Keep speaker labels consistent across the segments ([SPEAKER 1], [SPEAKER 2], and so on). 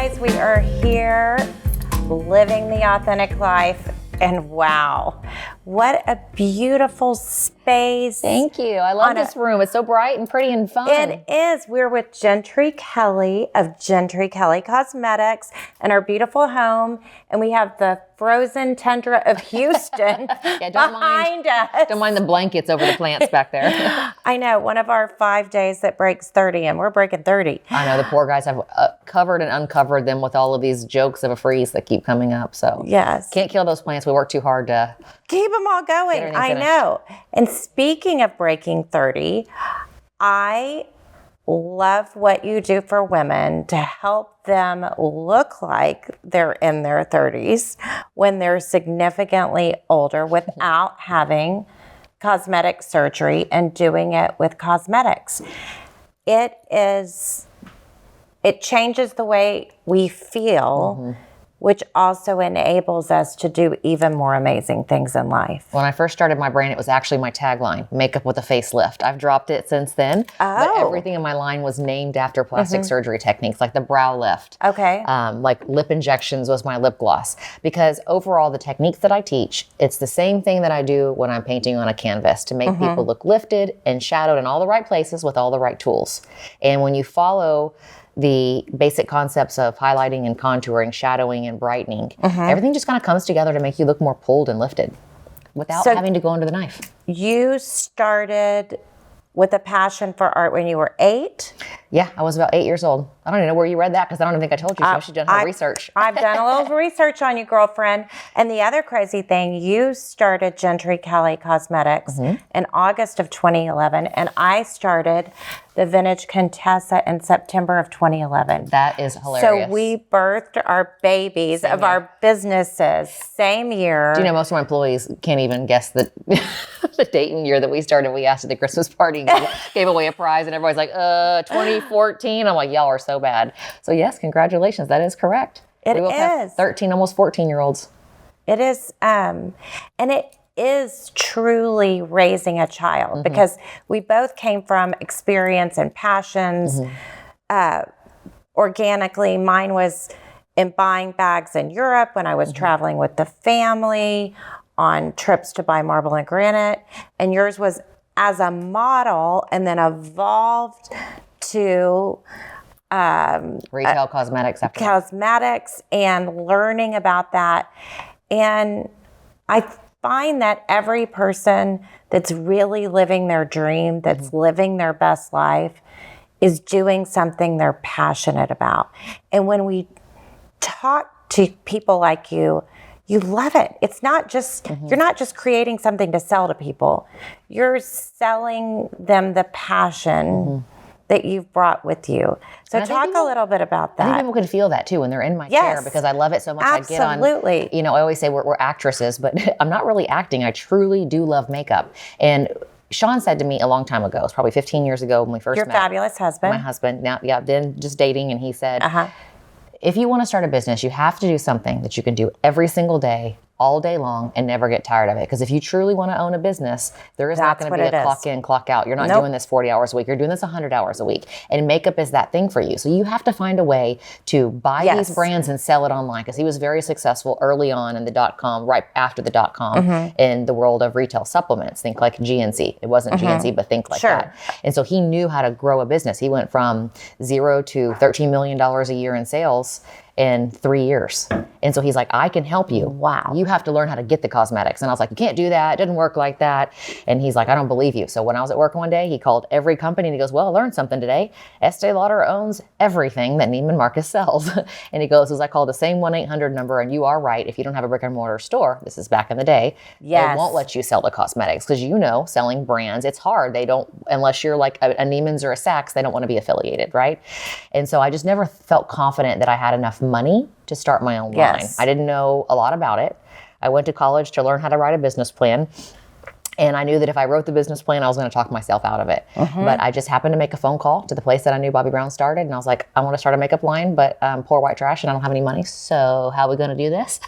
[SPEAKER 1] guys, we are here living the authentic life, and wow, what a beautiful space.
[SPEAKER 2] Thank you. I love this room. It's so bright and pretty and fun.
[SPEAKER 1] It is. We're with Jentry Kelley of Jentry Kelley Cosmetics in our beautiful home, and we have the frozen tundra of Houston behind us.
[SPEAKER 2] Don't mind the blankets over the plants back there.
[SPEAKER 1] I know, one of our 5 days that breaks 30, and we're breaking 30.
[SPEAKER 2] I know, the poor guys have covered and uncovered them with all of these jokes of a freeze that keep coming up. So
[SPEAKER 1] yes,
[SPEAKER 2] can't kill those plants. We work too hard to
[SPEAKER 1] keep them all going. I know. And speaking of breaking 30, I love what you do for women to help them look like they're in their 30s when they're significantly older without having cosmetic surgery and doing it with cosmetics. It changes the way we feel, which also enables us to do even more amazing things in life.
[SPEAKER 2] When I first started my brand, it was actually my tagline, makeup with a facelift. I've dropped it since then, but everything in my line was named after plastic surgery techniques, like the brow lift.
[SPEAKER 1] Okay.
[SPEAKER 2] Like lip injections was my lip gloss. Because overall, the techniques that I teach, it's the same thing that I do when I'm painting on a canvas to make people look lifted and shadowed in all the right places with all the right tools. And when you follow the basic concepts of highlighting and contouring, shadowing and brightening, everything just kind of comes together to make you look more pulled and lifted without having to go under the knife.
[SPEAKER 1] You started with a passion for art when you were 8?
[SPEAKER 2] Yeah, I was about 8 years old. I don't even know where you read that because I don't even think I told you. So she's done her research.
[SPEAKER 1] I've done a little research on you, girlfriend. And the other crazy thing, you started Jentry Kelley Cosmetics in August of 2011, and I started the Vintage Contessa in September of 2011.
[SPEAKER 2] That is hilarious.
[SPEAKER 1] So we birthed our babies of our businesses same year.
[SPEAKER 2] Do you know most of my employees can't even guess the date and year that we started? We asked at the Christmas party, gave away a prize, and everybody's like, 2014. I'm like, y'all are so bad. So yes, congratulations. That is correct.
[SPEAKER 1] It
[SPEAKER 2] we both have 13, almost 14-year-olds.
[SPEAKER 1] It is, and it is truly raising a child because we both came from experience and passions organically. Mine was in buying bags in Europe when I was traveling with the family on trips to buy marble and granite, and yours was as a model and then evolved to
[SPEAKER 2] retail cosmetics after
[SPEAKER 1] cosmetics and learning about that. And I find that every person that's really living their dream, that's living their best life, is doing something they're passionate about. And when we talk to people like you, you love it. It's not just, you're not just creating something to sell to people. You're selling them the passion that you've brought with you. So talk a little bit about that.
[SPEAKER 2] I think people can feel that too when they're in my chair because I love it so much.
[SPEAKER 1] Absolutely.
[SPEAKER 2] I get on, you know, I always say we're actresses, but I'm not really acting. I truly do love makeup. And Shawn said to me a long time ago, it's probably 15 years ago when we first met.
[SPEAKER 1] Your fabulous husband.
[SPEAKER 2] My husband. Now, then just dating. And he said, if you want to start a business, you have to do something that you can do every single day, all day long, and never get tired of it. Because if you truly want to own a business, there is not going to be a clock in, clock out. You're not doing this 40 hours a week. You're doing this 100 hours a week. And makeup is that thing for you. So you have to find a way to buy these brands and sell it online. Because he was very successful early on in the .com, right after the .com, in the world of retail supplements. Think like GNC. It wasn't GNC, but think like that. And so he knew how to grow a business. He went from 0 to $13 million a year in sales in 3 years. And so he's like, I can help you.
[SPEAKER 1] Wow.
[SPEAKER 2] You have to learn how to get the cosmetics. And I was like, you can't do that. It doesn't work like that. And he's like, I don't believe you. So when I was at work one day, he called every company and he goes, well, I learned something today. Estee Lauder owns everything that Neiman Marcus sells. And he goes, as I call the same 1-800 number, and you are right. If you don't have a brick and mortar store, this is back in the day, they won't let you sell the cosmetics. Because you know, selling brands, it's hard. They don't, unless you're like a Neiman's or a Saks, they don't want to be affiliated, right? And so I just never felt confident that I had enough money to start my own line. I didn't know a lot about it. I went to college to learn how to write a business plan. And I knew that if I wrote the business plan, I was going to talk myself out of it. But I just happened to make a phone call to the place that I knew Bobby Brown started. And I was like, I want to start a makeup line, but poor white trash and I don't have any money. So how are we going to do this?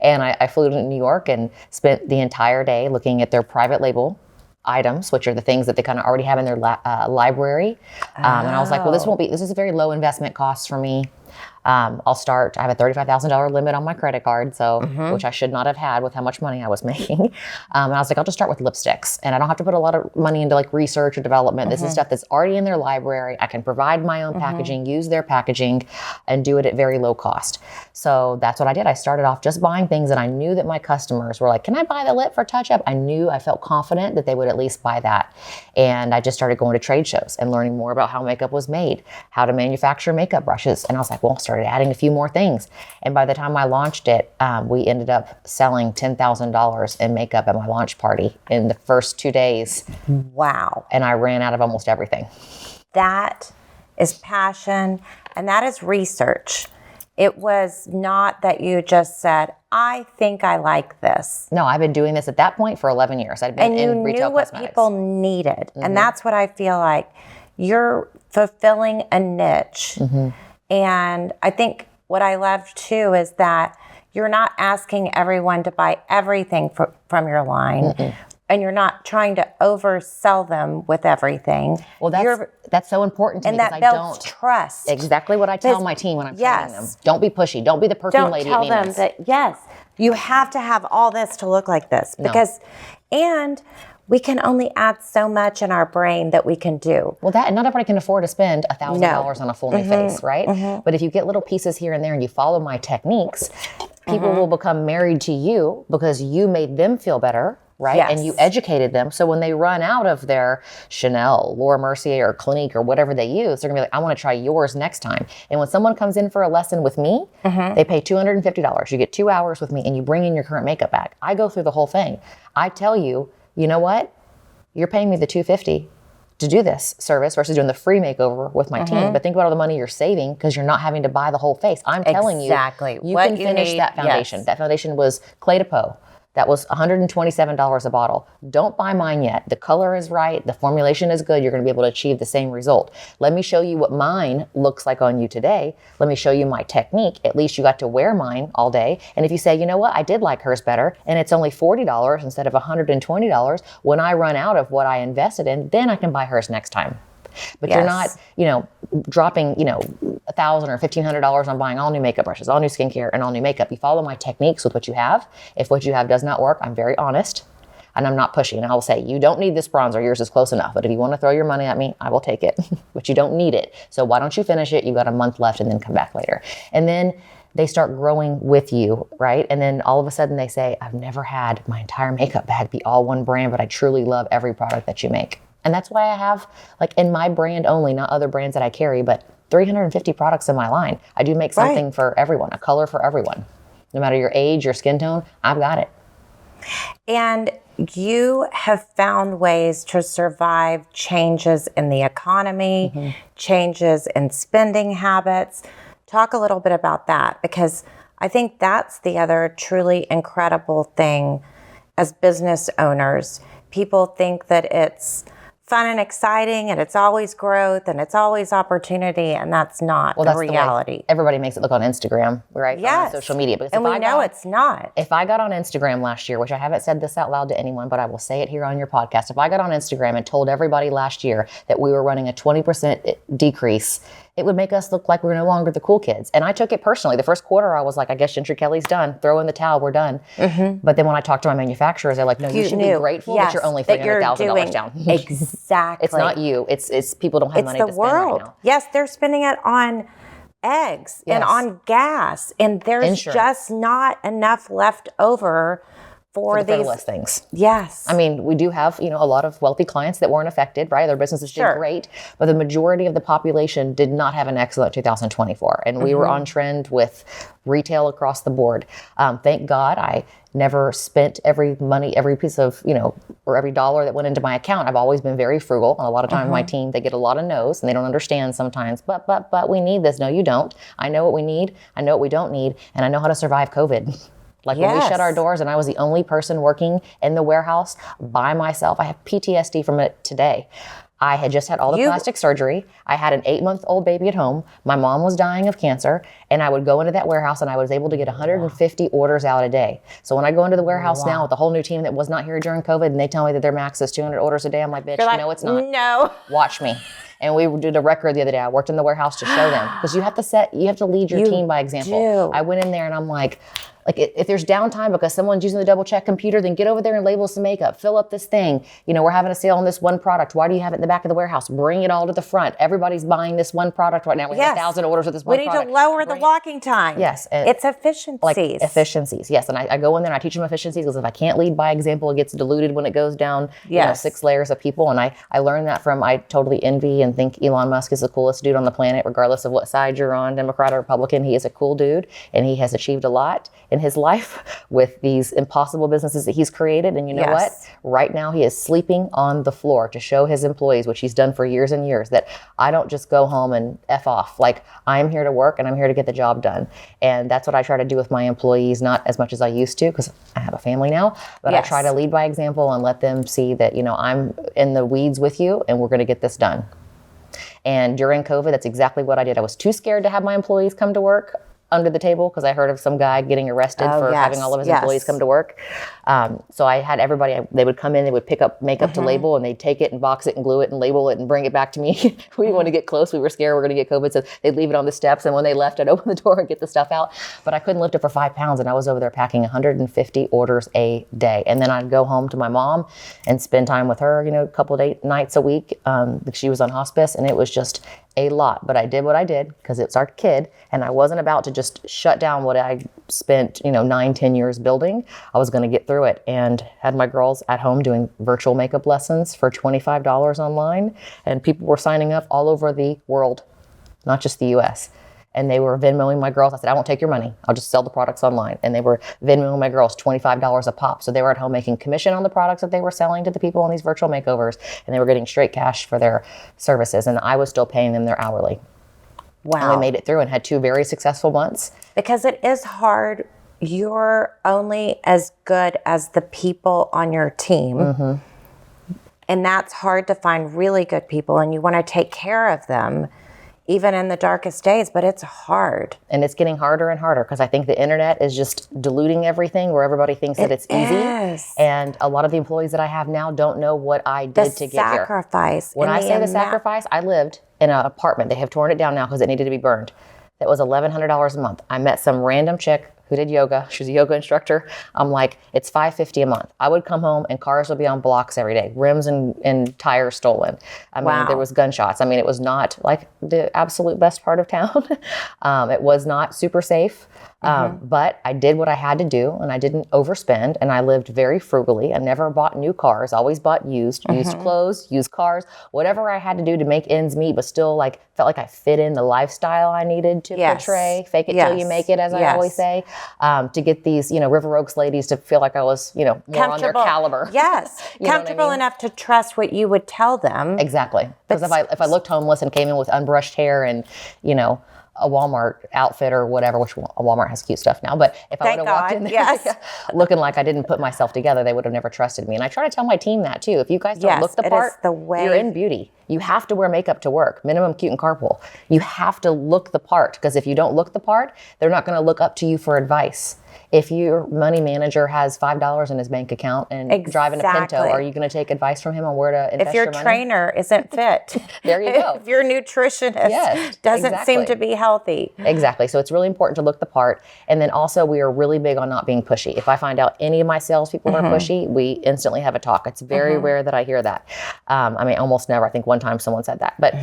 [SPEAKER 2] And I flew to New York and spent the entire day looking at their private label items, which are the things that they kind of already have in their library. And I was like, well, this is a very low investment cost for me. I'll start, I have a $35,000 limit on my credit card, so which I should not have had with how much money I was making. And I was like, I'll just start with lipsticks, and I don't have to put a lot of money into like research or development. This is stuff that's already in their library. I can provide my own packaging, use their packaging, and do it at very low cost. So that's what I did. I started off just buying things that I knew that my customers were like, can I buy the lip for touch-up? I felt confident that they would at least buy that. And I just started going to trade shows and learning more about how makeup was made, how to manufacture makeup brushes. And I was like, well, started adding a few more things. And by the time I launched it, we ended up selling $10,000 in makeup at my launch party in the first 2 days.
[SPEAKER 1] Wow.
[SPEAKER 2] And I ran out of almost everything.
[SPEAKER 1] That is passion, and that is research. It was not that you just said, I think I like this.
[SPEAKER 2] No, I've been doing this at that point for 11 years. I'd been in retail cosmetics.
[SPEAKER 1] And you knew what people needed. And that's what I feel like. You're fulfilling a niche. And I think what I love too is that you're not asking everyone to buy everything from your line. And you're not trying to oversell them with everything.
[SPEAKER 2] Well, that's so important to me.
[SPEAKER 1] And that builds trust.
[SPEAKER 2] Exactly what I tell my team when I'm training them. Don't be pushy. Don't be the perfume lady at Neiman's.
[SPEAKER 1] Don't tell them that, yes, you have to have all this to look like this. Because, and we can only add so much in our brain that we can do.
[SPEAKER 2] Well, and not everybody can afford to spend $1,000 on a full new face, right? But if you get little pieces here and there and you follow my techniques, people will become married to you because you made them feel better. Right?
[SPEAKER 1] Yes.
[SPEAKER 2] And you educated them. So when they run out of their Chanel, Laura Mercier, or Clinique, or whatever they use, they're going to be like, I want to try yours next time. And when someone comes in for a lesson with me, they pay $250. You get 2 hours with me and you bring in your current makeup bag. I go through the whole thing. I tell you, you know what? You're paying me the $250 to do this service versus doing the free makeover with my team. But think about all the money you're saving because you're not having to buy the whole face. I'm telling you, you can finish that foundation.
[SPEAKER 1] Yes.
[SPEAKER 2] That foundation was Clé de Peau. That was $127 a bottle. Don't buy mine yet. The color is right. The formulation is good. You're going to be able to achieve the same result. Let me show you what mine looks like on you today. Let me show you my technique. At least you got to wear mine all day. And if you say, you know what, I did like hers better, and it's only $40 instead of $120, when I run out of what I invested in, then I can buy hers next time. But you're not, dropping, $1,000 or $1,500 on buying all new makeup brushes, all new skincare, and all new makeup. You follow my techniques with what you have. If what you have does not work, I'm very honest, and I'm not pushy. And I will say, you don't need this bronzer. Yours is close enough. But if you want to throw your money at me, I will take it. But you don't need it. So why don't you finish it? You got a month left, and then come back later. And then they start growing with you, right? And then all of a sudden they say, I've never had my entire makeup bag be all one brand, but I truly love every product that you make. And that's why I have, like, in my brand only, not other brands that I carry, but 350 products in my line. I do make something for everyone, a color for everyone. No matter your age, your skin tone, I've got it.
[SPEAKER 1] And you have found ways to survive changes in the economy, changes in spending habits. Talk a little bit about that, because I think that's the other truly incredible thing as business owners. People think that it's fun and exciting and it's always growth and it's always opportunity, and that's not the reality.
[SPEAKER 2] Everybody makes it look on Instagram, right?
[SPEAKER 1] Yes.
[SPEAKER 2] On social media. Because
[SPEAKER 1] and we know it's not.
[SPEAKER 2] If I got on Instagram last year, which I haven't said this out loud to anyone, but I will say it here on your podcast. If I got on Instagram and told everybody last year that we were running a 20% decrease, it would make us look like we're no longer the cool kids. And I took it personally. The first quarter, I was like, I guess Jentry Kelley's done. Throw in the towel, we're done. But then when I talked to my manufacturers, they're like, no, you should be grateful that you're only $300,000 down.
[SPEAKER 1] Exactly.
[SPEAKER 2] It's not you. It's people don't have money to spend right now.
[SPEAKER 1] Yes, they're spending it on eggs and on gas. And there's just not enough left over for
[SPEAKER 2] the
[SPEAKER 1] these
[SPEAKER 2] frivolous things.
[SPEAKER 1] Yes.
[SPEAKER 2] I mean, we do have, a lot of wealthy clients that weren't affected, right? Their businesses did great, but the majority of the population did not have an excellent 2024. And we were on trend with retail across the board. Thank God I never spent every piece of, or every dollar that went into my account. I've always been very frugal. And a lot of times my team, they get a lot of no's and they don't understand sometimes, but we need this. No, you don't. I know what we need. I know what we don't need. And I know how to survive COVID. Like when we shut our doors and I was the only person working in the warehouse by myself, I have PTSD from it today. I had just had all the plastic surgery. I had an 8-month-old baby at home. My mom was dying of cancer. And I would go into that warehouse and I was able to get 150 orders out a day. So when I go into the warehouse now with the whole new team that was not here during COVID and they tell me that their max is 200 orders a day, I'm like, bitch, no, it's not.
[SPEAKER 1] No.
[SPEAKER 2] Watch me. And we did a record the other day. I worked in the warehouse to show them because you have to lead your team by example. I went in there and I'm like if there's downtime because someone's using the double check computer, then get over there and label some makeup, fill up this thing. We're having a sale on this one product. Why do you have it in the back of the warehouse? Bring it all to the front. Everybody's buying this one product right now. We have 1,000 orders with this one product.
[SPEAKER 1] We need to lower the walking time.
[SPEAKER 2] Yes.
[SPEAKER 1] It's efficiencies.
[SPEAKER 2] Like efficiencies. Yes. And I go in there and I teach them efficiencies because if I can't lead by example, it gets diluted when it goes down 6 layers of people. And I learned that I totally envy and think Elon Musk is the coolest dude on the planet, regardless of what side you're on, Democrat or Republican. He is a cool dude and he has achieved a lot in his life with these impossible businesses that he's created. And you know what? Right now he is sleeping on the floor to show his employees, which he's done for years and years, that I don't just go home and F off. Like I'm here to work and I'm here to get the job done. And that's what I try to do with my employees, not as much as I used to because I have a family now, but I try to lead by example and let them see that, I'm in the weeds with you and we're going to get this done. And during COVID, that's exactly what I did. I was too scared to have my employees come to work under the table because I heard of some guy getting arrested for having all of his employees come to work. So I had everybody, they would come in, they would pick up makeup to label and they'd take it and box it and glue it and label it and bring it back to me. We didn't want to get close. We were scared we were going to get COVID. So they'd leave it on the steps. And when they left, I'd open the door and get the stuff out. But I couldn't lift it for 5 pounds. And I was over there packing 150 orders a day. And then I'd go home to my mom and spend time with her, a couple of nights a week. She was on hospice and it was just a lot, but I did what I did because it's our kid and I wasn't about to just shut down what I spent, 9-10 years building. I was going to get through it and had my girls at home doing virtual makeup lessons for $25 online. And people were signing up all over the world, not just the US. And they were Venmoing my girls. I said, I won't take your money. I'll just sell the products online. And they were Venmoing my girls $25 a pop. So they were at home making commission on the products that they were selling to the people on these virtual makeovers. And they were getting straight cash for their services. And I was still paying them their hourly. Wow. And we made it through and had 2 very successful months.
[SPEAKER 1] Because it is hard. You're only as good as the people on your team. Mm-hmm. And that's hard to find really good people. And you want to take care of them even in the darkest days, but it's hard.
[SPEAKER 2] And it's getting harder and harder because I think the internet is just diluting everything where everybody thinks that it's easy. And a lot of the employees that I have now don't know what I did to get here.
[SPEAKER 1] Sacrifice.
[SPEAKER 2] When I say the sacrifice, I lived in an apartment. They have torn it down now because it needed to be burned. That was $1,100 a month. I met some random chick who did yoga. She was a yoga instructor. I'm like, it's $550 a month. I would come home and cars would be on blocks every day, rims and tires stolen. I mean, there was gunshots. I mean, it was not like the absolute best part of town. It was not super safe. But I did what I had to do and I didn't overspend and I lived very frugally. I never bought new cars, always bought used clothes, used cars, whatever I had to do to make ends meet, but still felt like I fit in the lifestyle I needed to portray, fake it till you make it, as I always say, to get these, River Oaks ladies to feel like I was, more on their caliber.
[SPEAKER 1] Yes. Comfortable enough to trust what you would tell them.
[SPEAKER 2] Exactly. Because if I looked homeless and came in with unbrushed hair and, a Walmart outfit or whatever, which Walmart has cute stuff now, but if I would have walked in there looking like I didn't put myself together, they would have never trusted me. And I try to tell my team that too. If you guys don't look the part, you're in beauty. You have to wear makeup to work. Minimum CUTE in Carpool. You have to look the part because if you don't look the part, they're not going to look up to you for advice. If your money manager has $5 in his bank account and driving a Pinto, are you going to take advice from him on where to invest your money?
[SPEAKER 1] If your trainer isn't fit.
[SPEAKER 2] There you go.
[SPEAKER 1] If your nutritionist doesn't seem to be healthy.
[SPEAKER 2] Exactly. So it's really important to look the part. And then also we are really big on not being pushy. If I find out any of my salespeople are pushy, we instantly have a talk. It's very rare that I hear that. I mean, almost never. I think one time someone said that. But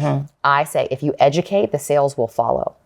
[SPEAKER 2] I say, if you educate, the sales will follow.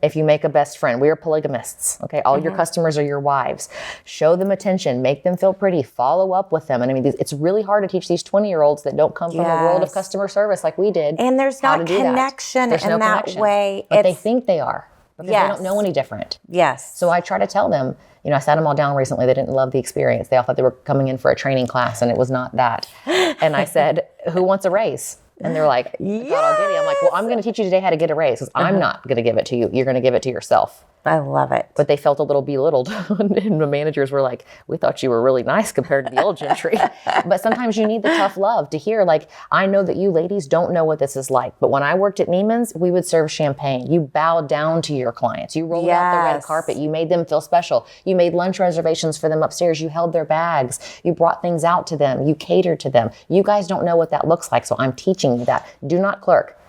[SPEAKER 2] If you make a best friend, we are polygamists. Okay. All your customers are your wives. Show them attention, make them feel pretty, follow up with them. And I mean, it's really hard to teach these 20-year-olds that don't come from a world of customer service like we did.
[SPEAKER 1] And there's not connection in that way.
[SPEAKER 2] But they think they are because they don't know any different.
[SPEAKER 1] Yes.
[SPEAKER 2] So I try to tell them, I sat them all down recently. They didn't love the experience. They all thought they were coming in for a training class and it was not that. And I said, who wants a raise? And they're like, yes! I'm like, well, I'm going to teach you today how to get a raise because I'm not going to give it to you. You're going to give it to yourself.
[SPEAKER 1] I love it.
[SPEAKER 2] But they felt a little belittled. And the managers were like, we thought you were really nice compared to the old Jentry. But sometimes you need the tough love to hear, like, I know that you ladies don't know what this is like. But when I worked at Neiman's, we would serve champagne. You bowed down to your clients. You rolled out the red carpet. You made them feel special. You made lunch reservations for them upstairs. You held their bags. You brought things out to them. You catered to them. You guys don't know what that looks like. So I'm teaching you that. Do not clerk.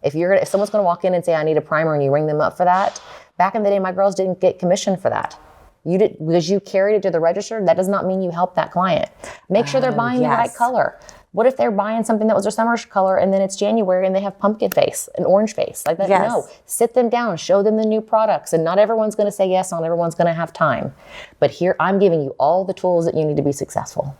[SPEAKER 2] If someone's going to walk in and say, I need a primer, and you ring them up for that, back in the day, my girls didn't get commission for that. You did, because you carried it to the register. That does not mean you helped that client. Make sure they're buying the right color. What if they're buying something that was their summer color and then it's January and they have pumpkin face, an orange face like that? Yes. No, sit them down, show them the new products, and not everyone's going to say yes, not everyone's going to have time. But here, I'm giving you all the tools that you need to be successful.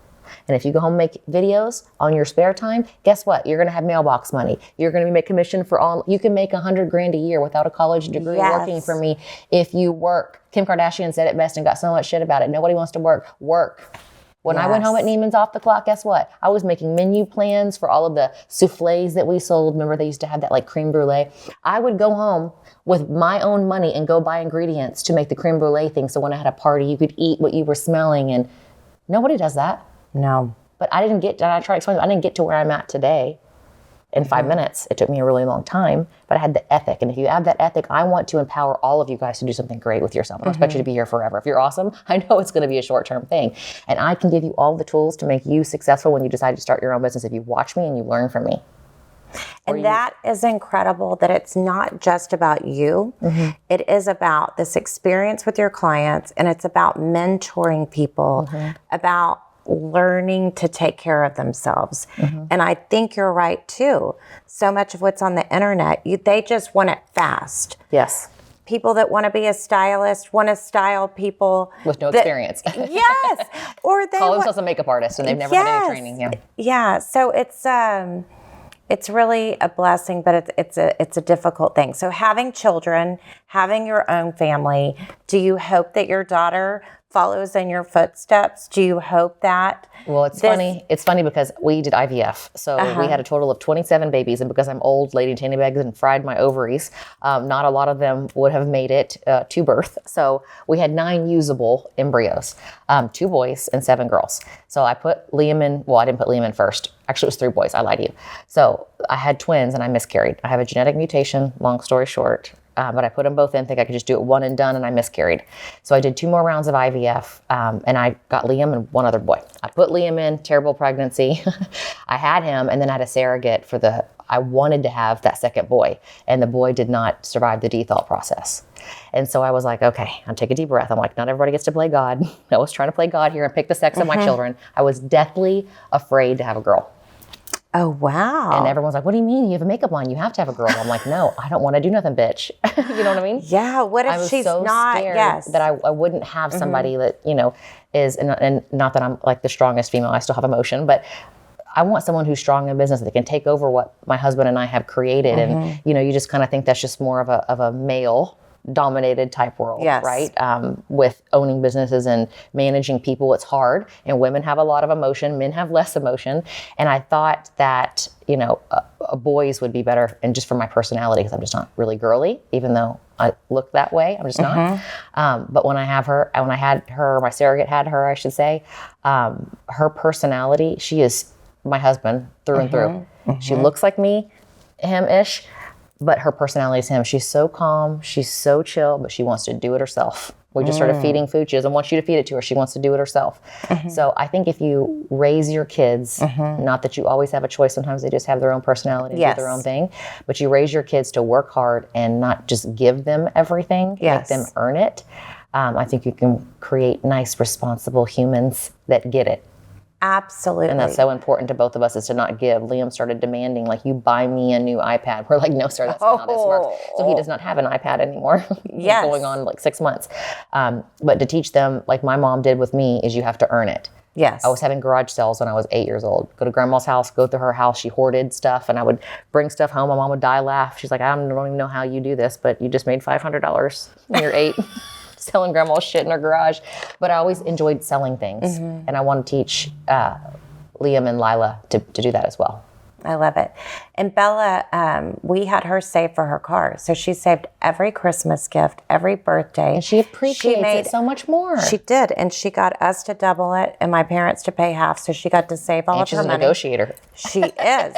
[SPEAKER 2] And if you go home and make videos on your spare time, guess what? You're going to have mailbox money. You're going to make commission for all. You can make $100,000 a year without a college degree working for me if you work. Kim Kardashian said it best and got so much shit about it. Nobody wants to work. Work. When I went home at Neiman's off the clock, guess what? I was making menu plans for all of the souffles that we sold. Remember, they used to have that like creme brulee. I would go home with my own money and go buy ingredients to make the creme brulee thing. So when I had a party, you could eat what you were smelling. And nobody does that.
[SPEAKER 1] No.
[SPEAKER 2] But I didn't get to where I'm at today in 5 minutes. It took me a really long time, but I had the ethic. And if you have that ethic, I want to empower all of you guys to do something great with yourself. I don't expect you to be here forever. If you're awesome, I know it's going to be a short-term thing. And I can give you all the tools to make you successful when you decide to start your own business if you watch me and you learn from me.
[SPEAKER 1] And that is incredible that it's not just about you. It is about this experience with your clients, and it's about mentoring people, about learning to take care of themselves. And I think you're right too. So much of what's on the internet, they just want it fast.
[SPEAKER 2] Yes.
[SPEAKER 1] People that want to be a stylist want to style people
[SPEAKER 2] with no experience.
[SPEAKER 1] Yes. Or they
[SPEAKER 2] call themselves a makeup artist and they've never had any training. Yeah.
[SPEAKER 1] Yeah. So it's really a blessing, but it's a difficult thing. So having children, having your own family, do you hope that your daughter follows in your footsteps? Do you hope that?
[SPEAKER 2] Well, it's funny. It's funny because we did IVF. So we had a total of 27 babies. And because I'm old, laid in tanning bags and fried my ovaries, not a lot of them would have made it to birth. So we had 9 usable embryos, 2 boys and 7 girls. So I put Liam in, well, I didn't put Liam in first. Actually, it was 3 boys. I lied to you. So I had twins and I miscarried. I have a genetic mutation, long story short. But I put them both in, think I could just do it one and done, and I miscarried. So I did 2 more rounds of IVF, and I got Liam and 1 other boy. I put Liam in, terrible pregnancy. I had him, and then I had a surrogate I wanted to have that second boy, and the boy did not survive the dethaw process. And so I was like, okay, I'll take a deep breath. I'm like, not everybody gets to play God. I was trying to play God here and pick the sex of my children. I was deathly afraid to have a girl.
[SPEAKER 1] Oh, wow.
[SPEAKER 2] And everyone's like, what do you mean? You have a makeup line. You have to have a girl. I'm like, no, I don't want to do nothing, bitch. You know what I mean?
[SPEAKER 1] Yeah. What if she's so not?
[SPEAKER 2] Scared that I wouldn't have somebody that, is, and not that I'm like the strongest female. I still have emotion, but I want someone who's strong in business that can take over what my husband and I have created. And, you just kind of think that's just more of a male dominated type world, right? With owning businesses and managing people, it's hard. And women have a lot of emotion, men have less emotion. And I thought that, boys would be better, and just for my personality, because I'm just not really girly, even though I look that way, I'm just not. But when I had her, my surrogate had her, I should say, her personality, she is my husband through and through. She looks like me, him-ish, but her personality is him. She's so calm, she's so chill, but she wants to do it herself. We just started feeding food. She doesn't want you to feed it to her. She wants to do it herself. So I think if you raise your kids, not that you always have a choice, sometimes they just have their own personality and do their own thing, but you raise your kids to work hard and not just give them everything, make them earn it. I think you can create nice, responsible humans that get it.
[SPEAKER 1] Absolutely.
[SPEAKER 2] And that's so important to both of us, is to not give. Liam started demanding, like, you buy me a new iPad. We're like, no, sir, that's not how this works. So he does not have an iPad anymore. Going on like 6 months. But to teach them, like my mom did with me, is you have to earn it.
[SPEAKER 1] Yes.
[SPEAKER 2] I was having garage sales when I was 8 years old. Go to grandma's house, go through her house. She hoarded stuff, and I would bring stuff home. My mom would die laugh. She's like, I don't even know how you do this, but you just made $500 when you're 8. Selling grandma's shit in her garage. But I always enjoyed selling things. And I want to teach Liam and Lila to do that as well.
[SPEAKER 1] I love it. And Bella, we had her save for her car. So she saved every Christmas gift, every birthday.
[SPEAKER 2] And she appreciates it so much more.
[SPEAKER 1] She did. And she got us to double it and my parents to pay half. So she got to save all of her money.
[SPEAKER 2] She's a negotiator.
[SPEAKER 1] She is.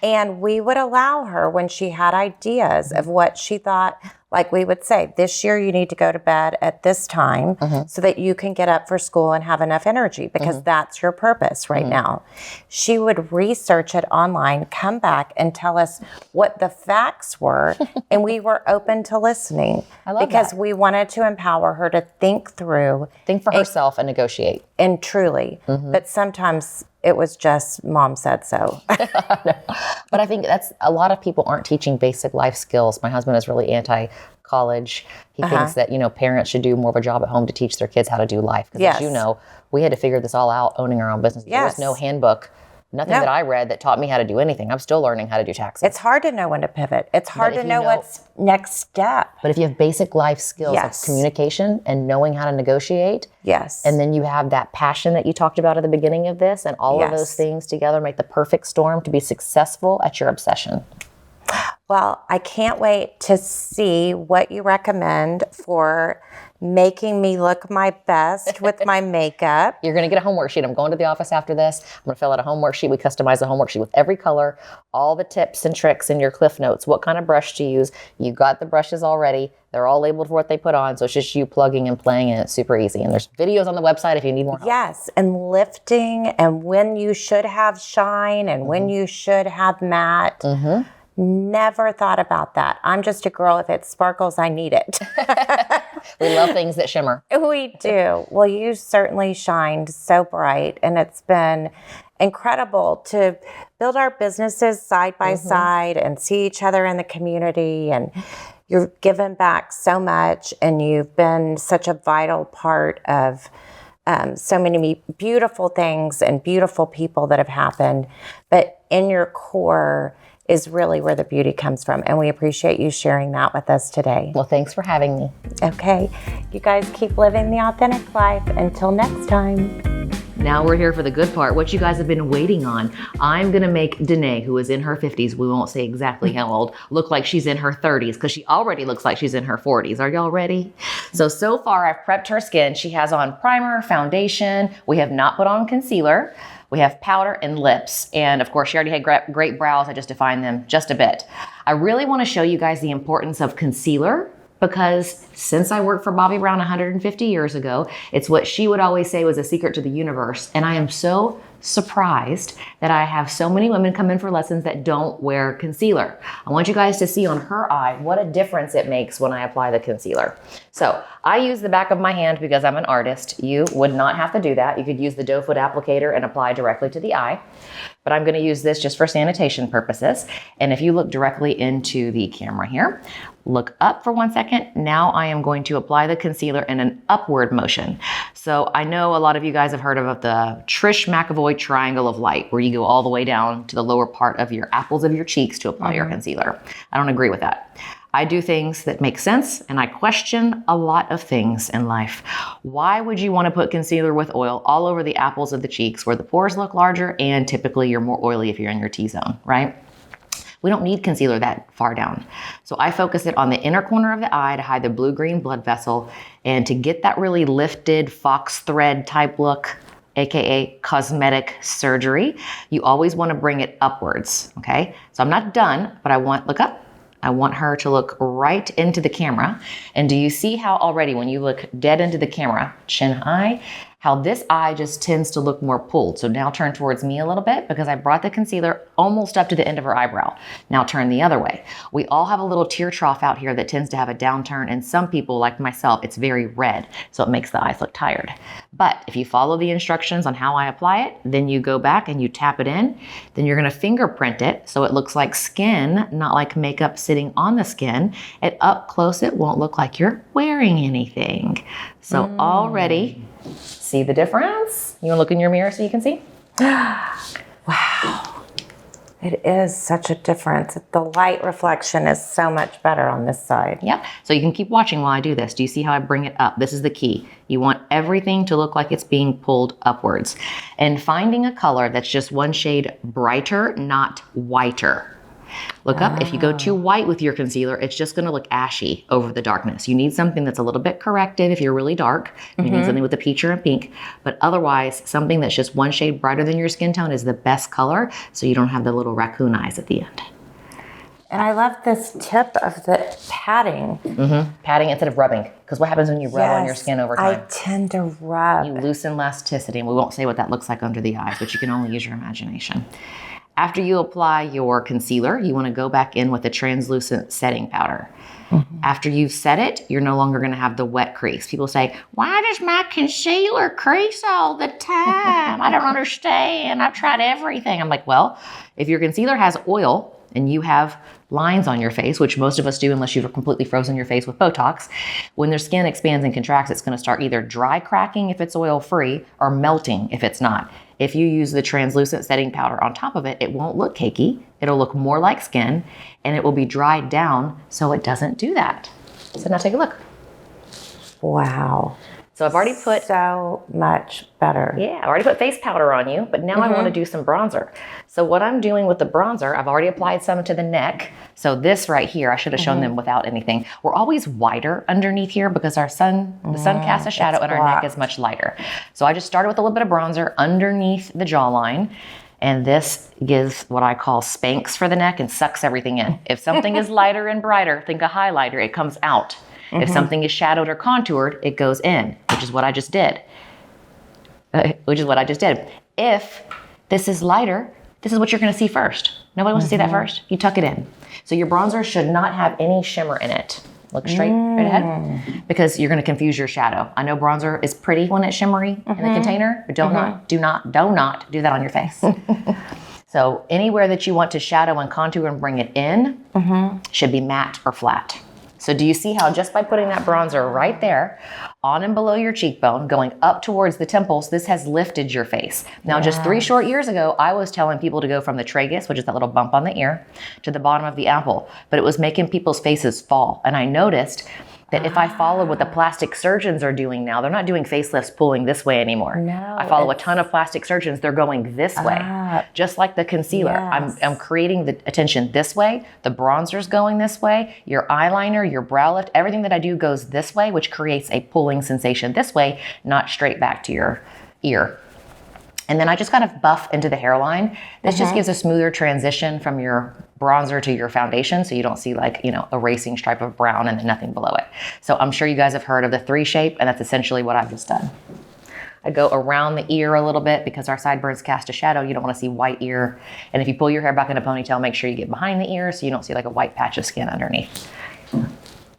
[SPEAKER 1] And we would allow her when she had ideas of what she thought, like we would say, this year you need to go to bed at this time so that you can get up for school and have enough energy because that's your purpose right now. She would research it online, come back and tell us what the facts were, and we were open to listening.
[SPEAKER 2] I love
[SPEAKER 1] because
[SPEAKER 2] that.
[SPEAKER 1] we wanted to empower her to think through.
[SPEAKER 2] Think for herself and negotiate.
[SPEAKER 1] And truly. But sometimes it was just mom said so.
[SPEAKER 2] But I think that's a lot of people aren't teaching basic life skills. My husband is really anti-college. He thinks that, parents should do more of a job at home to teach their kids how to do life. Because as you know, we had to figure this all out owning our own business. There was no handbook, nothing that I read that taught me how to do anything. I'm still learning how to do taxes.
[SPEAKER 1] It's hard to know when to pivot. It's hard to know what's next step.
[SPEAKER 2] But if you have basic life skills like communication and knowing how to negotiate, and then you have that passion that you talked about at the beginning of this, and all of those things together make the perfect storm to be successful at your obsession.
[SPEAKER 1] Well, I can't wait to see what you recommend for making me look my best with my makeup.
[SPEAKER 2] You're going to get a homework sheet. I'm going to the office after this. I'm going to fill out a homework sheet. We customize a homework sheet with every color, all the tips and tricks in your cliff notes, what kind of brush to use. You got the brushes already. They're all labeled for what they put on. So it's just you plugging and playing, and it's super easy. And there's videos on the website if you need more help.
[SPEAKER 1] Yes, and lifting and when you should have shine and when you should have matte. Never thought about that. I'm just a girl. If it sparkles, I need it.
[SPEAKER 2] We love things that shimmer.
[SPEAKER 1] We do. Well, you certainly shined so bright, and it's been incredible to build our businesses side by side and see each other in the community. And you've given back so much, and you've been such a vital part of so many beautiful things and beautiful people that have happened. But in your core is really where the beauty comes from. And we appreciate you sharing that with us today.
[SPEAKER 2] Well, thanks for having me.
[SPEAKER 1] Okay. You guys keep living the authentic life. Until next time.
[SPEAKER 2] Now we're here for the good part, what you guys have been waiting on. I'm going to make Danae, who is in her 50s, we won't say exactly how old, look like she's in her 30s, because she already looks like she's in her 40s. Are y'all ready? So far I've prepped her skin. She has on primer, foundation. We have not put on concealer. We have powder and lips. And of course, she already had great brows. I just defined them just a bit. I really want to show you guys the importance of concealer, because since I worked for Bobbi Brown 150 years ago, it's what she would always say was a secret to the universe. And I am so surprised that I have so many women come in for lessons that don't wear concealer. I want you guys to see on her eye what a difference it makes when I apply the concealer. So I use the back of my hand because I'm an artist. You would not have to do that. You could use the doe foot applicator and apply directly to the eye. But I'm going to use this just for sanitation purposes. And if you look directly into the camera here, look up for 1 second. Now I am going to apply the concealer in an upward motion. So I know a lot of you guys have heard of the Trish McEvoy triangle of light, where you go all the way down to the lower part of your apples of your cheeks to apply your concealer. I don't agree with that. I do things that make sense, and I question a lot of things in life. Why would you want to put concealer with oil all over the apples of the cheeks where the pores look larger and typically you're more oily if you're in your T-zone, right? We don't need concealer that far down. So I focus it on the inner corner of the eye to hide the blue-green blood vessel and to get that really lifted fox thread type look, AKA cosmetic surgery. You always want to bring it upwards, okay? So I'm not done, but look up. I want her to look right into the camera. And do you see how already when you look dead into the camera, chin high, how this eye just tends to look more pulled. So now turn towards me a little bit because I brought the concealer almost up to the end of her eyebrow. Now turn the other way. We all have a little tear trough out here that tends to have a downturn, and some people, like myself, it's very red, so it makes the eyes look tired. But if you follow the instructions on how I apply it, then you go back and you tap it in, then you're gonna fingerprint it so it looks like skin, not like makeup sitting on the skin. And up close, it won't look like you're wearing anything. So already, see the difference? You wanna look in your mirror so you can see?
[SPEAKER 1] Wow. It is such a difference. The light reflection is so much better on this side.
[SPEAKER 2] Yep. So you can keep watching while I do this. Do you see how I bring it up? This is the key. You want everything to look like it's being pulled upwards. And finding a color that's just one shade brighter, not whiter. Look up. If you go too white with your concealer, it's just going to look ashy over the darkness. You need something that's a little bit corrective if you're really dark. You need something with a peach or a pink. But otherwise, something that's just one shade brighter than your skin tone is the best color, so you don't have the little raccoon eyes at the end.
[SPEAKER 1] And I love this tip of the patting.
[SPEAKER 2] Patting instead of rubbing. Because what happens when you rub on your skin over time?
[SPEAKER 1] I tend to rub.
[SPEAKER 2] You loosen elasticity. And we won't say what that looks like under the eyes, but you can only use your imagination. After you apply your concealer, you want to go back in with a translucent setting powder. After you've set it, you're no longer going to have the wet crease. People say, why does my concealer crease all the time? I don't understand. I've tried everything. I'm like, well, if your concealer has oil and you have lines on your face, which most of us do unless you've completely frozen your face with Botox, when their skin expands and contracts, it's going to start either dry cracking if it's oil-free or melting if it's not. If you use the translucent setting powder on top of it, it won't look cakey. It'll look more like skin, and it will be dried down so it doesn't do that. So now take a look.
[SPEAKER 1] Wow.
[SPEAKER 2] So I've already put...
[SPEAKER 1] So much better.
[SPEAKER 2] Yeah, I already put face powder on you, but now I want to do some bronzer. So what I'm doing with the bronzer, I've already applied some to the neck. So this right here, I should have shown them without anything. We're always whiter underneath here because the sun casts a shadow and our neck is much lighter. So I just started with a little bit of bronzer underneath the jawline. And this gives what I call spanks for the neck and sucks everything in. If something is lighter and brighter, think a highlighter, it comes out. If something is shadowed or contoured, it goes in, which is what I just did. If this is lighter, this is what you're going to see first. Nobody wants to see that first. You tuck it in. So your bronzer should not have any shimmer in it. Look straight ahead, because you're going to confuse your shadow. I know bronzer is pretty when it's shimmery in the container, but do not do that on your face. So anywhere that you want to shadow and contour and bring it in should be matte or flat. So do you see how just by putting that bronzer right there on and below your cheekbone, going up towards the temples, this has lifted your face. Now, just 3 short years ago, I was telling people to go from the tragus, which is that little bump on the ear, to the bottom of the apple, but it was making people's faces fall. And I noticed that if I followed what the plastic surgeons are doing now, they're not doing facelifts pulling this way anymore.
[SPEAKER 1] No,
[SPEAKER 2] I follow a ton of plastic surgeons, they're going this way. Just like the concealer.
[SPEAKER 1] Yes.
[SPEAKER 2] I'm creating the attention this way, the bronzer's going this way, your eyeliner, your brow lift, everything that I do goes this way, which creates a pulling sensation this way, not straight back to your ear. And then I just kind of buff into the hairline. This just gives a smoother transition from your bronzer to your foundation, so you don't see like, a racing stripe of brown and then nothing below it. So I'm sure you guys have heard of the 3 shape, and that's essentially what I've just done. I go around the ear a little bit because our sideburns cast a shadow. You don't want to see white ear. And if you pull your hair back in a ponytail, make sure you get behind the ear so you don't see like a white patch of skin underneath.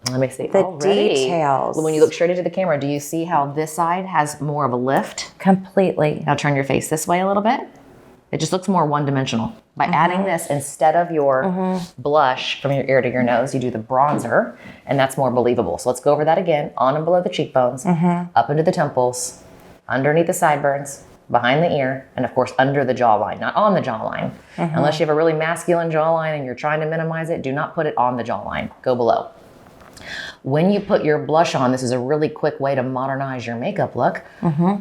[SPEAKER 2] Let me see.
[SPEAKER 1] The details.
[SPEAKER 2] When you look straight into the camera, do you see how this side has more of a lift?
[SPEAKER 1] Completely.
[SPEAKER 2] Now turn your face this way a little bit. It just looks more one-dimensional. By adding this, instead of your blush from your ear to your nose, you do the bronzer, and that's more believable. So let's go over that again. On and below the cheekbones, up into the temples, underneath the sideburns, behind the ear, and of course under the jawline, not on the jawline. Unless you have a really masculine jawline and you're trying to minimize it, do not put it on the jawline. Go below. When you put your blush on, this is a really quick way to modernize your makeup look.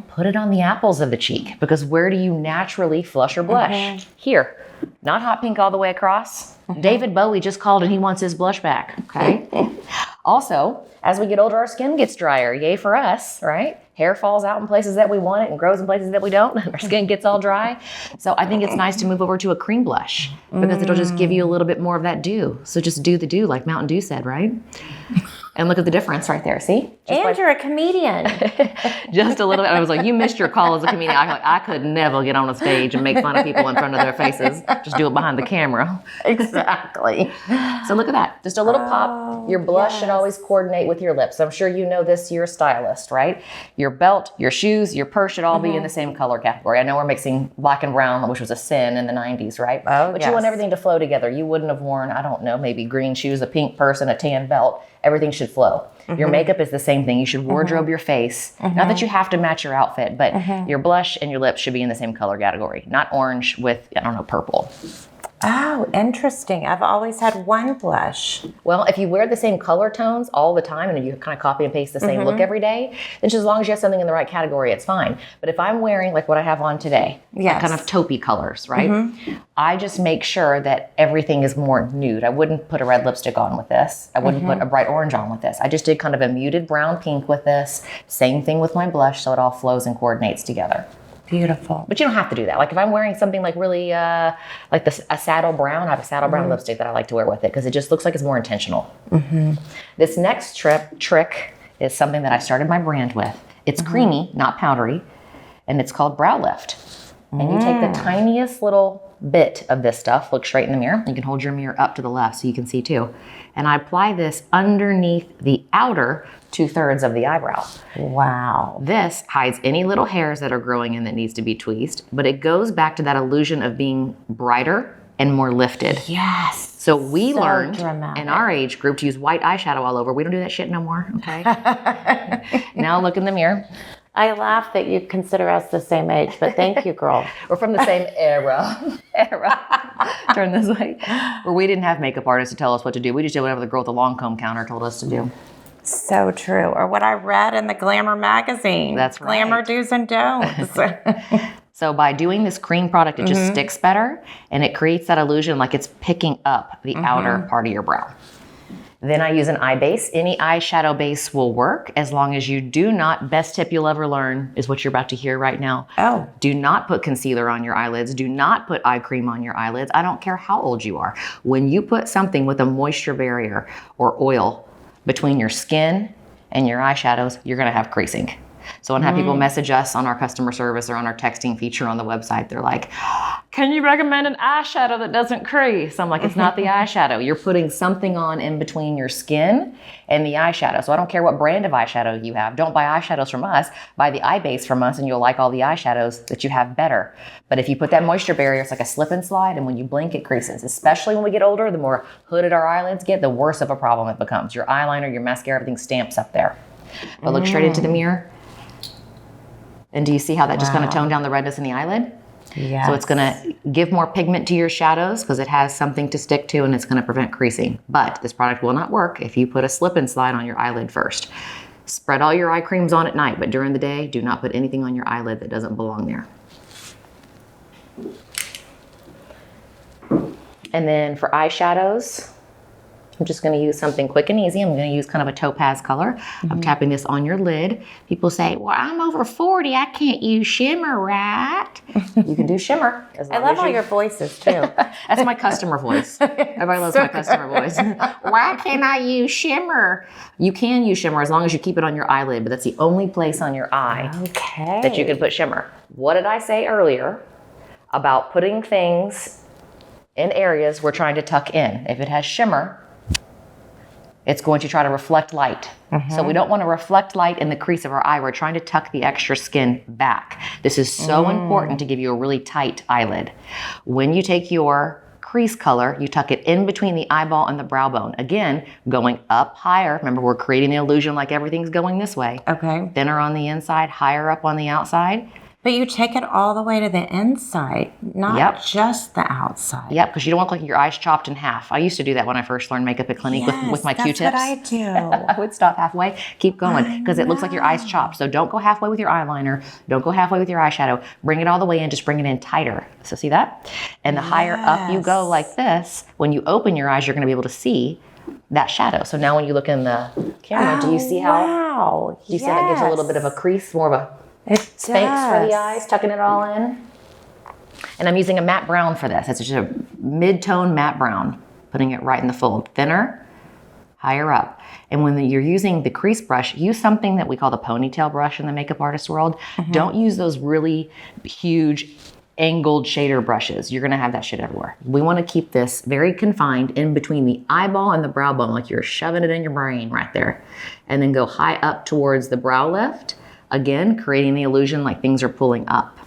[SPEAKER 2] Put it on the apples of the cheek, because where do you naturally flush or blush? Here. Not hot pink all the way across. David Bowie just called and he wants his blush back, okay? Also, as we get older, our skin gets drier. Yay for us, right? Hair falls out in places that we want it and grows in places that we don't. Our skin gets all dry. So I think it's nice to move over to a cream blush because it'll just give you a little bit more of that dew. So just do the dew like Mountain Dew said, right? And look at the difference right there, see?
[SPEAKER 1] And you're a comedian.
[SPEAKER 2] Just a little bit. I was like, you missed your call as a comedian. I could never get on a stage and make fun of people in front of their faces. Just do it behind the camera.
[SPEAKER 1] Exactly.
[SPEAKER 2] So look at that. Just a little pop. Your blush should always coordinate with your lips. I'm sure you know this, you're a stylist, right? Your belt, your shoes, your purse should all be in the same color category. I know we're mixing black and brown, which was a sin in the 90s, right? But you want everything to flow together. You wouldn't have worn, I don't know, maybe green shoes, a pink purse, and a tan belt. Everything should flow. Your makeup is the same thing. You should wardrobe your face. Not that you have to match your outfit, but your blush and your lips should be in the same color category. Not orange with, I don't know, purple.
[SPEAKER 1] Oh, interesting. I've always had one blush.
[SPEAKER 2] Well, if you wear the same color tones all the time and you kind of copy and paste the same look every day, then just as long as you have something in the right category, it's fine. But if I'm wearing like what I have on today, like kind of taupey colors, right? I just make sure that everything is more nude. I wouldn't put a red lipstick on with this. I wouldn't put a bright orange on with this. I just did kind of a muted brown pink with this. Same thing with my blush, so it all flows and coordinates together.
[SPEAKER 1] Beautiful.
[SPEAKER 2] But you don't have to do that. Like if I'm wearing something like really like a saddle brown, I have a saddle brown lipstick that I like to wear with it because it just looks like it's more intentional. This next trick is something that I started my brand with. It's creamy, not powdery, and it's called Brow Lift. And you take the tiniest little bit of this stuff, look straight in the mirror. You can hold your mirror up to the left so you can see too. And I apply this underneath the outer 2/3 of the eyebrow.
[SPEAKER 1] Wow.
[SPEAKER 2] This hides any little hairs that are growing in that needs to be tweezed, but it goes back to that illusion of being brighter and more lifted.
[SPEAKER 1] Yes.
[SPEAKER 2] So we learned
[SPEAKER 1] dramatic.
[SPEAKER 2] in our age group to use white eyeshadow all over. We don't do that shit no more, okay? Now look in the mirror.
[SPEAKER 1] I laugh that you consider us the same age, but thank you, girl.
[SPEAKER 2] We're from the same era. Turn this way. Where we didn't have makeup artists to tell us what to do. We just did whatever the girl at the long comb counter told us to do.
[SPEAKER 1] So true. Or what I read in the Glamour magazine.
[SPEAKER 2] That's right.
[SPEAKER 1] Glamour do's and don'ts.
[SPEAKER 2] So by doing this cream product, it just sticks better and it creates that illusion like it's picking up the outer part of your brow. Then I use an eye base. Any eyeshadow base will work as long as you do not, best tip you'll ever learn is what you're about to hear right now.
[SPEAKER 1] Oh.
[SPEAKER 2] Do not put concealer on your eyelids. Do not put eye cream on your eyelids. I don't care how old you are. When you put something with a moisture barrier or oil between your skin and your eyeshadows, you're gonna have creasing. So when I have people message us on our customer service or on our texting feature on the website, they're like, can you recommend an eyeshadow that doesn't crease? I'm like, it's not the eyeshadow. You're putting something on in between your skin and the eyeshadow. So I don't care what brand of eyeshadow you have. Don't buy eyeshadows from us. Buy the eye base from us and you'll like all the eyeshadows that you have better. But if you put that moisture barrier, it's like a slip and slide. And when you blink, it creases. Especially when we get older, the more hooded our eyelids get, the worse of a problem it becomes. Your eyeliner, your mascara, everything stamps up there. But look straight into the mirror. And do you see how that just kind of toned down the redness in the eyelid?
[SPEAKER 1] Yes.
[SPEAKER 2] So it's going to give more pigment to your shadows because it has something to stick to and it's going to prevent creasing. But this product will not work if you put a slip and slide on your eyelid first. Spread all your eye creams on at night, but during the day, do not put anything on your eyelid that doesn't belong there. And then for eyeshadows, I'm just going to use something quick and easy. I'm going to use kind of a topaz color. I'm tapping this on your lid. People say, well, I'm over 40. I can't use shimmer, right? You can do shimmer.
[SPEAKER 1] I love all your voices, too.
[SPEAKER 2] That's my customer voice. Everybody loves my customer voice. Why can't I use shimmer? You can use shimmer as long as you keep it on your eyelid, but that's the only place on your eye that you can put shimmer. What did I say earlier about putting things in areas we're trying to tuck in? If it has shimmer, it's going to try to reflect light. So we don't want to reflect light in the crease of our eye. We're trying to tuck the extra skin back. This is so important to give you a really tight eyelid. When you take your crease color, you tuck it in between the eyeball and the brow bone. Again, going up higher. Remember, we're creating the illusion like everything's going this way.
[SPEAKER 1] Okay.
[SPEAKER 2] Thinner on the inside, higher up on the outside.
[SPEAKER 1] But you take it all the way to the inside, not just the outside.
[SPEAKER 2] Yep, because you don't look like your eyes chopped in half. I used to do that when I first learned makeup at Clinique with my Q-tips.
[SPEAKER 1] That's what I do.
[SPEAKER 2] I would stop halfway, keep going, because it looks like your eyes chopped. So don't go halfway with your eyeliner. Don't go halfway with your eyeshadow. Bring it all the way in. Just bring it in tighter. So see that? And the higher up you go like this, when you open your eyes, you're going to be able to see that shadow. So now when you look in the camera, do you see how?
[SPEAKER 1] Wow.
[SPEAKER 2] Do you see how that gives a little bit of a crease, more of a Sphinx for the eyes, tucking it all in. And I'm using a matte brown for this. It's just a mid-tone matte brown, putting it right in the fold. Thinner, higher up. And when you're using the crease brush, use something that we call the ponytail brush in the makeup artist world. Don't use those really huge angled shader brushes. You're gonna have that shit everywhere. We wanna keep this very confined in between the eyeball and the brow bone, like you're shoving it in your brain right there. And then go high up towards the brow lift. Again, creating the illusion like things are pulling up.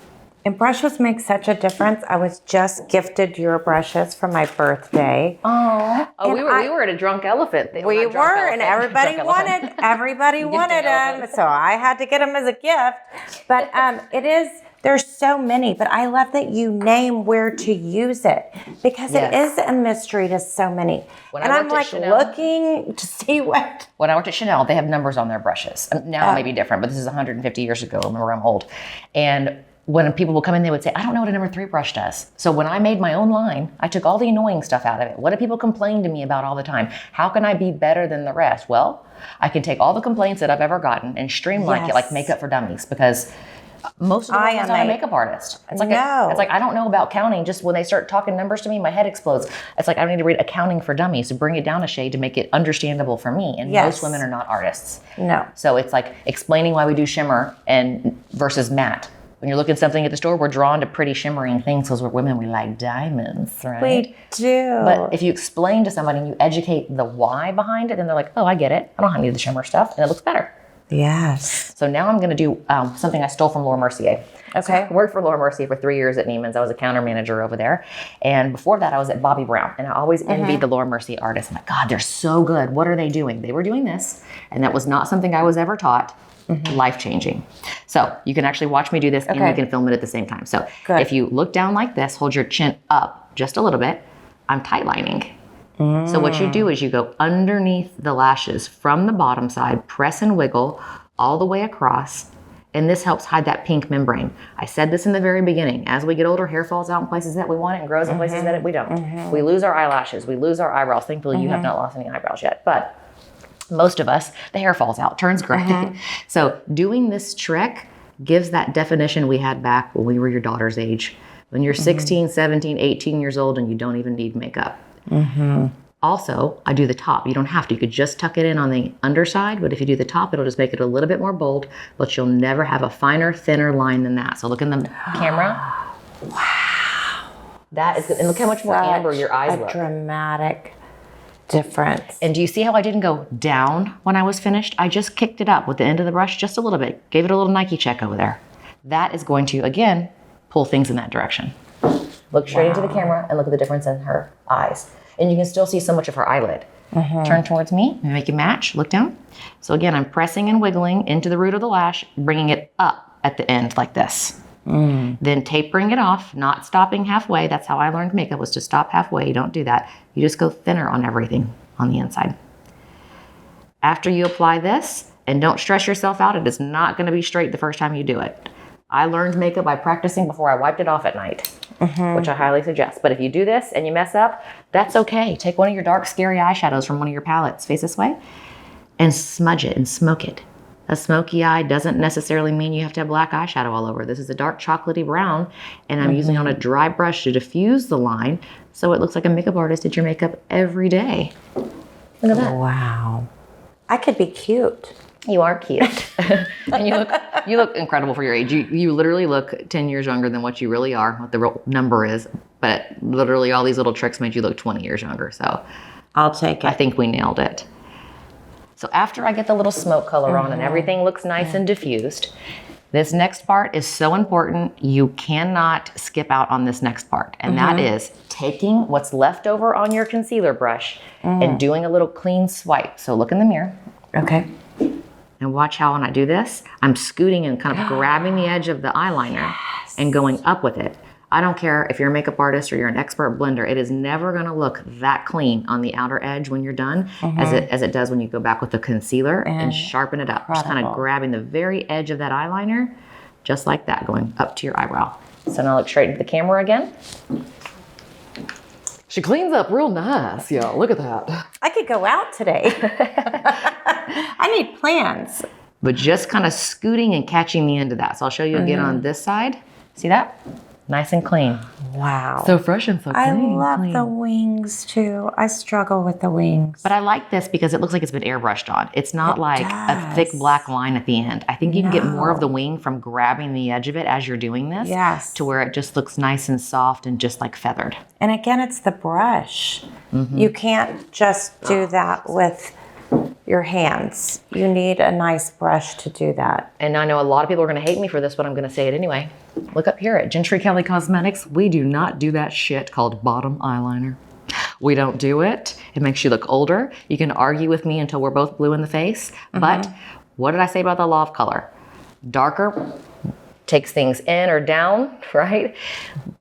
[SPEAKER 1] And brushes make such a difference. I was just gifted your brushes for my birthday.
[SPEAKER 2] Oh, we were at a drunk elephant.
[SPEAKER 1] We were, and everybody wanted them, so I had to get them as a gift. But it is There's so many, but I love that you name where to use it because it is a mystery to so many. And I'm like looking to see what.
[SPEAKER 2] When I worked at Chanel, they have numbers on their brushes. Now it may be different, but this is 150 years ago. Remember, I'm old. And when people would come in, they would say, I don't know what a number 3 brush does. So when I made my own line, I took all the annoying stuff out of it. What do people complain to me about all the time? How can I be better than the rest? Well, I can take all the complaints that I've ever gotten and streamline it like Makeup for Dummies, because most of the time I'm not a makeup artist. It's like, it's like I don't know about counting. Just when they start talking numbers to me, my head explodes. It's like I don't need to read Accounting for Dummies to bring it down a shade to make it understandable for me. And most women are not artists.
[SPEAKER 1] No.
[SPEAKER 2] So it's like explaining why we do shimmer and versus matte. When you're looking at something at the store, we're drawn to pretty shimmering things because we're women. We like diamonds, right?
[SPEAKER 1] We do.
[SPEAKER 2] But if you explain to somebody and you educate the why behind it, then they're like, oh, I get it. I don't need the shimmer stuff. And it looks better.
[SPEAKER 1] Yes.
[SPEAKER 2] So now I'm going to do something I stole from Laura Mercier.
[SPEAKER 1] Okay.
[SPEAKER 2] So I worked for Laura Mercier for 3 years at Neiman's. I was a counter manager over there. And before that, I was at Bobbi Brown. And I always envied the Laura Mercier artists. I'm like, God, they're so good. What are they doing? They were doing this. And that was not something I was ever taught. Life-changing. So you can actually watch me do this and you can film it at the same time. So if you look down like this, hold your chin up just a little bit, I'm tightlining. So what you do is you go underneath the lashes from the bottom side, press and wiggle all the way across, and this helps hide that pink membrane. I said this in the very beginning. As we get older, hair falls out in places that we want it and grows in places that we don't. We lose our eyelashes. We lose our eyebrows. Thankfully, you have not lost any eyebrows yet, but most of us, the hair falls out, turns gray. So doing this trick gives that definition we had back when we were your daughter's age. When you're 16, 17, 18 years old and you don't even need makeup. Also, I do the top. You don't have to. You could just tuck it in on the underside, but if you do the top, it'll just make it a little bit more bold, but you'll never have a finer, thinner line than that. So look in the camera.
[SPEAKER 1] Wow.
[SPEAKER 2] That is good. And look how much more amber your eyes look.
[SPEAKER 1] Dramatic difference.
[SPEAKER 2] And do you see how I didn't go down when I was finished? I just kicked it up with the end of the brush just a little bit. Gave it a little Nike check over there. That is going to, again, pull things in that direction. Look straight into the camera and look at the difference in her eyes. And you can still see so much of her eyelid. Turn towards me and make it match. Look down. So again, I'm pressing and wiggling into the root of the lash, bringing it up at the end like this. Then tapering it off, not stopping halfway. That's how I learned makeup, was to stop halfway. You don't do that. You just go thinner on everything on the inside. After you apply this, and don't stress yourself out, it is not going to be straight the first time you do it. I learned makeup by practicing before I wiped it off at night, which I highly suggest. But if you do this and you mess up, that's okay. Take one of your dark, scary eyeshadows from one of your palettes, face this way, and smudge it and smoke it. A smoky eye doesn't necessarily mean you have to have black eyeshadow all over. This is a dark chocolatey brown, and I'm using it on a dry brush to diffuse the line so it looks like a makeup artist did your makeup every day. Look at that.
[SPEAKER 1] Wow. I could be cute.
[SPEAKER 2] You are cute. And you look incredible for your age. You literally look 10 years younger than what you really are, what the real number is. But literally all these little tricks made you look 20 years younger. So
[SPEAKER 1] I'll take it.
[SPEAKER 2] I think we nailed it. So after I get the little smoke color on and everything looks nice and diffused, this next part is so important. You cannot skip out on this next part. And that is taking what's left over on your concealer brush and doing a little clean swipe. So look in the mirror.
[SPEAKER 1] Okay.
[SPEAKER 2] And watch how when I do this, I'm scooting and kind of grabbing the edge of the eyeliner and going up with it. I don't care if you're a makeup artist or you're an expert blender, it is never gonna look that clean on the outer edge when you're done as it does when you go back with the concealer and sharpen it up. Just kind of grabbing the very edge of that eyeliner, just like that, going up to your eyebrow. So now look straight into the camera again. She cleans up real nice, y'all. Look at that.
[SPEAKER 1] I could go out today. I need plans.
[SPEAKER 2] But just kind of scooting and catching the end of that. So I'll show you again on this side. See that? Nice and clean.
[SPEAKER 1] Wow.
[SPEAKER 2] So fresh and so clean.
[SPEAKER 1] I love the wings too. I struggle with the wings.
[SPEAKER 2] But I like this because it looks like it's been airbrushed on. It's not a thick black line at the end. I think you can get more of the wing from grabbing the edge of it as you're doing this.
[SPEAKER 1] Yes.
[SPEAKER 2] To where it just looks nice and soft and just like feathered.
[SPEAKER 1] And again, it's the brush. You can't just do that with your hands. You need a nice brush to do that.
[SPEAKER 2] And I know a lot of people are going to hate me for this, but I'm going to say it anyway. Look up here at Jentry Kelley Cosmetics. We do not do that shit called bottom eyeliner. We don't do it. It makes you look older. You can argue with me until we're both blue in the face. But what did I say about the law of color? Darker takes things in or down, right?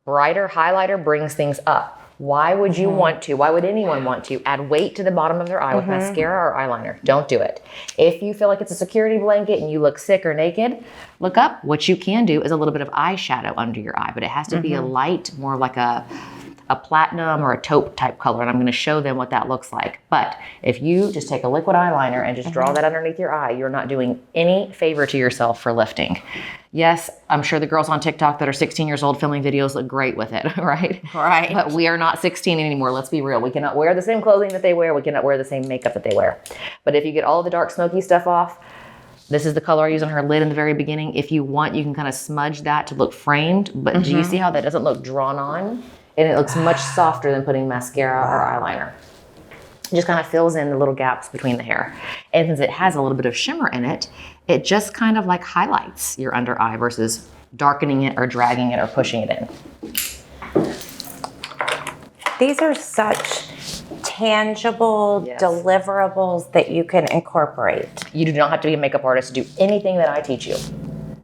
[SPEAKER 2] Brighter highlighter brings things up. Why would you want to, why would anyone want to add weight to the bottom of their eye with mascara or eyeliner? Don't do it. If you feel like it's a security blanket and you look sick or naked, look up. What you can do is a little bit of eyeshadow under your eye, but it has to be a light, more like a platinum or a taupe type color, and I'm going to show them what that looks like. But if you just take a liquid eyeliner and just draw that underneath your eye, you're not doing any favor to yourself for lifting. Yes, I'm sure the girls on TikTok that are 16 years old filming videos look great with it, right?
[SPEAKER 1] Right.
[SPEAKER 2] But we are not 16 anymore. Let's be real. We cannot wear the same clothing that they wear. We cannot wear the same makeup that they wear. But if you get all the dark smoky stuff off, this is the color I use on her lid in the very beginning. If you want, you can kind of smudge that to look framed. But do you see how that doesn't look drawn on? And it looks much softer than putting mascara or eyeliner. It just kind of fills in the little gaps between the hair. And since it has a little bit of shimmer in it, it just kind of like highlights your under eye versus darkening it or dragging it or pushing it in.
[SPEAKER 1] These are such tangible deliverables that you can incorporate.
[SPEAKER 2] You do not have to be a makeup artist to do anything that I teach you.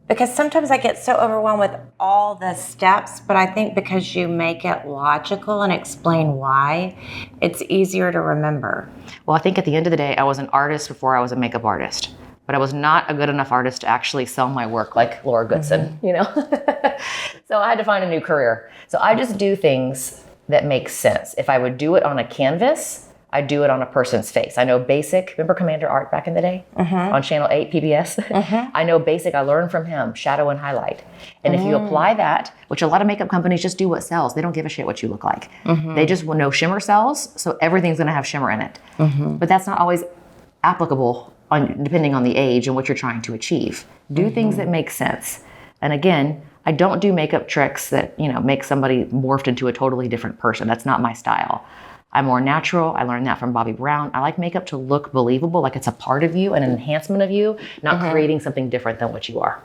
[SPEAKER 1] Because sometimes I get so overwhelmed with all the steps, but I think because you make it logical and explain why, it's easier to remember.
[SPEAKER 2] Well, I think at the end of the day, I was an artist before I was a makeup artist, but I was not a good enough artist to actually sell my work like Laura Goodson, you know? So I had to find a new career. So I just do things that make sense. If I would do it on a canvas, I do it on a person's face. I know basic. Remember Commander Art back in the day on Channel 8 PBS? I know basic. I learned from him, shadow and highlight. And if you apply that, which a lot of makeup companies just do what sells. They don't give a shit what you look like. They just know shimmer sells, so everything's going to have shimmer in it. But that's not always applicable depending on the age and what you're trying to achieve. Do things that make sense. And again, I don't do makeup tricks that, make somebody morphed into a totally different person. That's not my style. I'm more natural. I learned that from Bobbi Brown. I like makeup to look believable, like it's a part of you, an enhancement of you, not creating something different than what you are.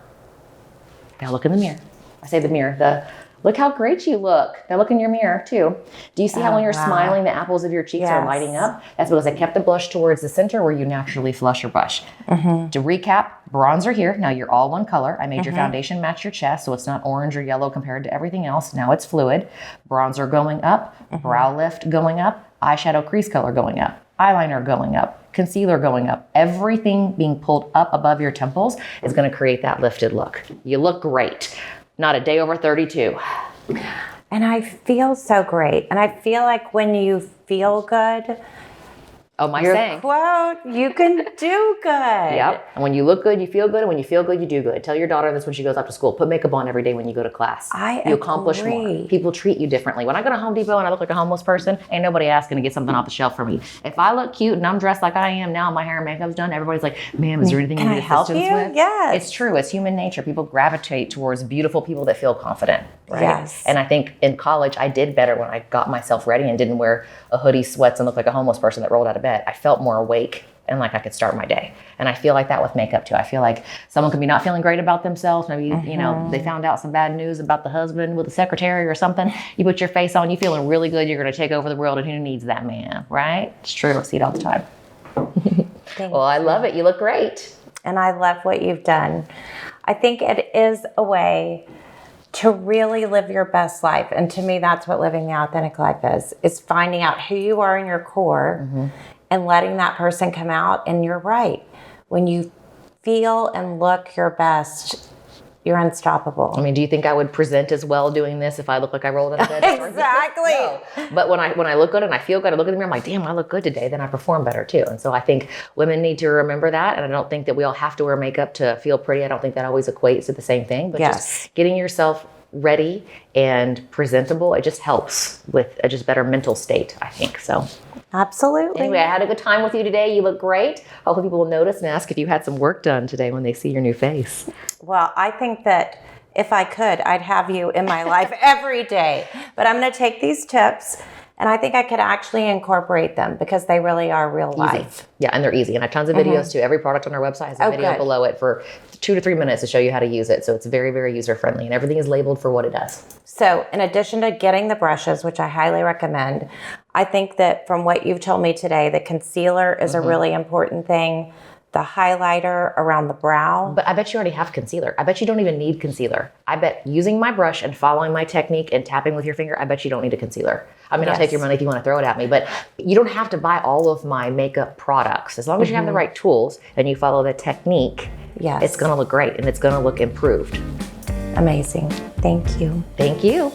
[SPEAKER 2] Now look in the mirror. I say the mirror, look how great you look. Now look in your mirror too. Do you see how when you're smiling, the apples of your cheeks are lighting up? That's because I kept the blush towards the center where you naturally flush your brush. To recap, bronzer here. Now you're all one color. I made your foundation match your chest, so it's not orange or yellow compared to everything else. Now it's fluid. Bronzer going up, brow lift going up, eyeshadow crease color going up, eyeliner going up, concealer going up. Everything being pulled up above your temples is going to create that lifted look. You look great. Not a day over 32.
[SPEAKER 1] And I feel so great. And I feel like when you feel good,
[SPEAKER 2] Oh, my
[SPEAKER 1] your
[SPEAKER 2] saying.
[SPEAKER 1] quote, you can do good.
[SPEAKER 2] Yep. And when you look good, you feel good. And when you feel good, you do good. Tell your daughter this when she goes off to school. Put makeup on every day when you go to class. You accomplish more. People treat you differently. When I go to Home Depot and I look like a homeless person, ain't nobody asking to get something off the shelf for me. If I look cute and I'm dressed like I am now, my hair and makeup's done, everybody's like, ma'am, is there anything you need assistance with?
[SPEAKER 1] Yes.
[SPEAKER 2] It's true. It's human nature. People gravitate towards beautiful people that feel confident. Right?
[SPEAKER 1] Yes.
[SPEAKER 2] And I think in college, I did better when I got myself ready and didn't wear a hoodie, sweats, and look like a homeless person that rolled out of bed. I felt more awake and like I could start my day. And I feel like that with makeup too. I feel like someone could be not feeling great about themselves. Maybe, they found out some bad news about the husband with the secretary or something. You put your face on, you feeling really good. You're going to take over the world, and who needs that man, right? It's true. I see it all the time. Well, I love it. You look great.
[SPEAKER 1] And I love what you've done. I think it is a way to really live your best life. And to me, that's what living the authentic life is finding out who you are in your core and letting that person come out. And you're right. When you feel and look your best, you're unstoppable.
[SPEAKER 2] I mean, do you think I would present as well doing this if I look like I rolled out of bed?
[SPEAKER 1] Exactly.
[SPEAKER 2] No. But when I look good and I feel good, I look in the mirror, I'm like, damn, I look good today. Then I perform better too. And so I think women need to remember that. And I don't think that we all have to wear makeup to feel pretty. I don't think that always equates to the same thing. But just getting yourself ready and presentable, it just helps with a just better mental state, I think. So
[SPEAKER 1] absolutely.
[SPEAKER 2] Anyway, I had a good time with you today. You look great. Hopefully people will notice and ask if you had some work done today when they see your new face.
[SPEAKER 1] Well, I think that if I could, I'd have you in my life every day. But I'm going to take these tips, and I think I could actually incorporate them because they really are real life.
[SPEAKER 2] Yeah, and they're easy. And I have tons of videos too. Every product on our website has a video below it for 2 to 3 minutes to show you how to use it. So it's very, very user-friendly, and everything is labeled for what it does.
[SPEAKER 1] So in addition to getting the brushes, which I highly recommend, I think that from what you've told me today, the concealer is a really important thing. the highlighter around the brow.
[SPEAKER 2] But I bet you already have concealer. I bet you don't even need concealer. I bet using my brush and following my technique and tapping with your finger, I bet you don't need a concealer. I mean, I'll take your money if you want to throw it at me, but you don't have to buy all of my makeup products. As long as you have the right tools and you follow the technique, it's going to look great and it's going to look improved.
[SPEAKER 1] Amazing. Thank you.
[SPEAKER 2] Thank you.